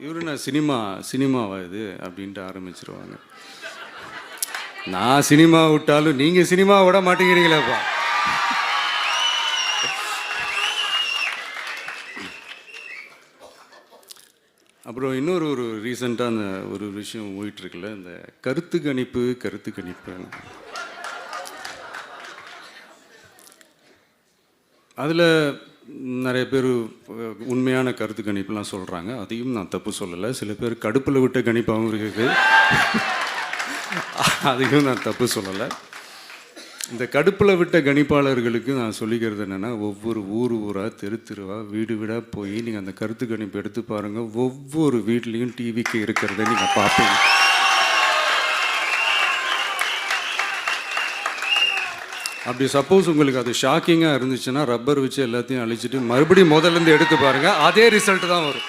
இவரு நான் சினிமாவா இது அப்படின்ட்டு ஆரம்பிச்சிருவாங்க. நான் சினிமா விட்டாலும் நீங்கள் சினிமா விட மாட்டேங்கிறீங்களேப்பா. அப்புறம் இன்னொரு ரீசெண்டாக அந்த ஒரு விஷயம் போயிட்டுருக்குல்ல, இந்த கருத்து கணிப்பு அதில் நிறைய பேர் உண்மையான கருத்து கணிப்புலாம் சொல்கிறாங்க. அதையும் நான் தப்பு சொல்லலை. சில பேர் கடுப்பில் விட்ட கணிப்பாகவும் இருக்குது. அதையும் நான் தப்பு சொல்லலை. இந்த கடுப்பில் விட்ட கணிப்பாளர்களுக்கு நான் சொல்லிக்கிறது என்னென்னா, ஒவ்வொரு ஊராக தெருவாக வீடு வீடாக போய் நீங்கள் அந்த கருத்து கணிப்பு எடுத்து பாருங்கள். ஒவ்வொரு வீட்லேயும் டிவிக்கு இருக்கிறத நீங்கள் பார்ப்பீங்க. அப்படி சப்போஸ் உங்களுக்கு அது ஷாக்கிங்காக இருந்துச்சுன்னா ரப்பர் வச்சு எல்லாத்தையும் அழிச்சிட்டு மறுபடியும் முதல்லேருந்து எடுத்து பாருங்கள், அதே ரிசல்ட் தான் வரும்.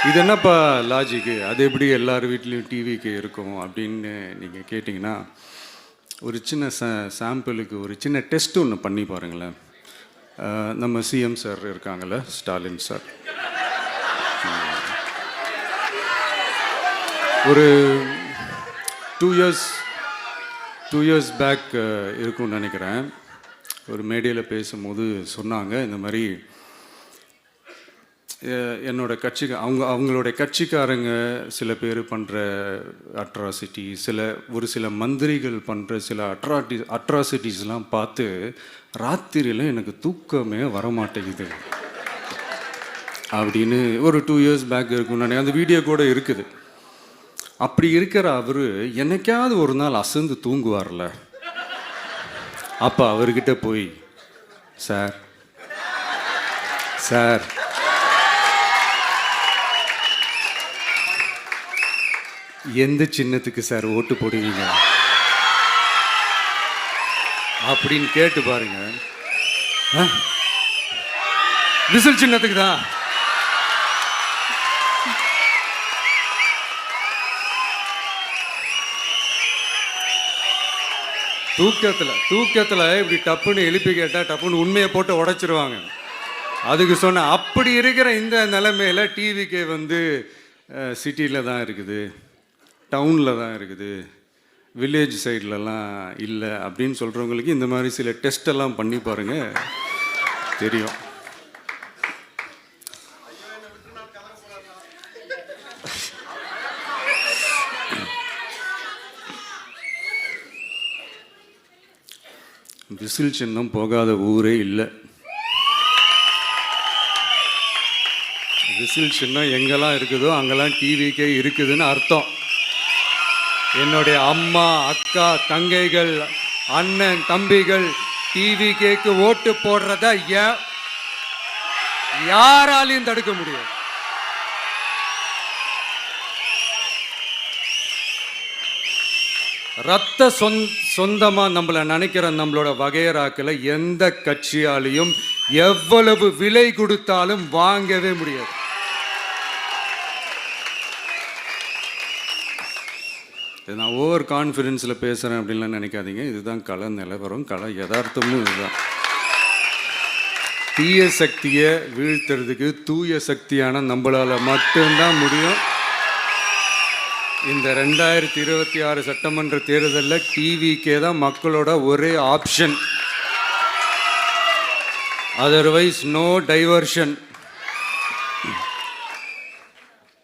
இது என்னப்பா லாஜிக்கு, அது எப்படி எல்லார் வீட்லேயும் டிவிக்கு இருக்கும் அப்படின்னு நீங்கள் கேட்டிங்கன்னா, ஒரு சின்ன சாம்பிளுக்கு ஒரு சின்ன டெஸ்ட் ஒன்று பண்ணி பாருங்களேன். நம்ம சிஎம் சார் இருக்காங்கள்ல, ஸ்டாலின் சார், ஒரு 2 இயர்ஸ் பேக் இருக்கும்னு நினைக்கிறேன். ஒரு மேடையில் பேசும்போது சொன்னாங்க, இந்த மாதிரி என்னோட கட்சிக்கு அவங்களுடைய கட்சிக்காரங்க சில பேர் பண்ணுற அட்ராசிட்டி, ஒரு சில மந்திரிகள் பண்ணுற சில அட்ராசிட்டிஸ்லாம் பார்த்து ராத்திரியில் எனக்கு தூக்கமே வரமாட்டேங்குது அப்படின்னு ஒரு 2 இயர்ஸ் பேக் இருக்கும்னு நினைக்கிறேன். அந்த வீடியோ கூட இருக்குது. அப்படி இருக்கிற அவர் என்னைக்காவது ஒரு நாள் அசந்து தூங்குவார்ல, அப்போ அவர்கிட்ட போய், சார் எந்த சின்னத்துக்கு சார் ஓட்டு போடுவீங்க அப்படின்னு கேட்டு பாருங்க. விசில் சின்னத்துக்கு தான். தூக்கத்தில் இப்படி டப்புன்னு எழுப்பி கேட்டால் டப்புன்னு உண்மையை போட்டு உடைச்சிருவாங்க. அதுக்கு சொன்ன அப்படி இருக்கிற இந்த நிலைமையில் டிவிக்கே வந்து சிட்டியில் தான் இருக்குது, டவுனில் தான் இருக்குது, வில்லேஜ் சைட்லலாம் இல்லை அப்படின்னு சொல்கிறவங்களுக்கு இந்த மாதிரி சில டெஸ்டெல்லாம் பண்ணி பாருங்கள், தெரியும். விசில் சின்னம் போகாத ஊரே இல்லை. விசில் சின்னம் எங்கெல்லாம் இருக்குதோ அங்கெல்லாம் டிவிக்கே இருக்குதுன்னு அர்த்தம். என்னுடைய அம்மா, அக்கா, தங்கைகள், அண்ணன், தம்பிகள் டிவிக்கேக்கு ஓட்டு போடுறத யாராலையும் தடுக்க முடியாது. ரத்த சொந்தமா நம்மளை நினைக்கிற நம்மளோட வகையராக்களை எந்த கட்சியாலையும் எவ்வளவு விலை கொடுத்தாலும் வாங்கவே முடியாது. நான் ஓவர் கான்ஃபிடென்ஸில் பேசுகிறேன் அப்படின்லாம் நினைக்காதீங்க. இதுதான் கள நிலவரம், கள யதார்த்தமும் இதுதான். தீய சக்தியை வீழ்த்துறதுக்கு தூய சக்தியான நம்மளால் மட்டும்தான் முடியும். இந்த 2026 சட்டமன்ற தேர்தலில் டிவிக்கே தான் மக்களோட ஒரே ஆப்ஷன். Otherwise no diversion.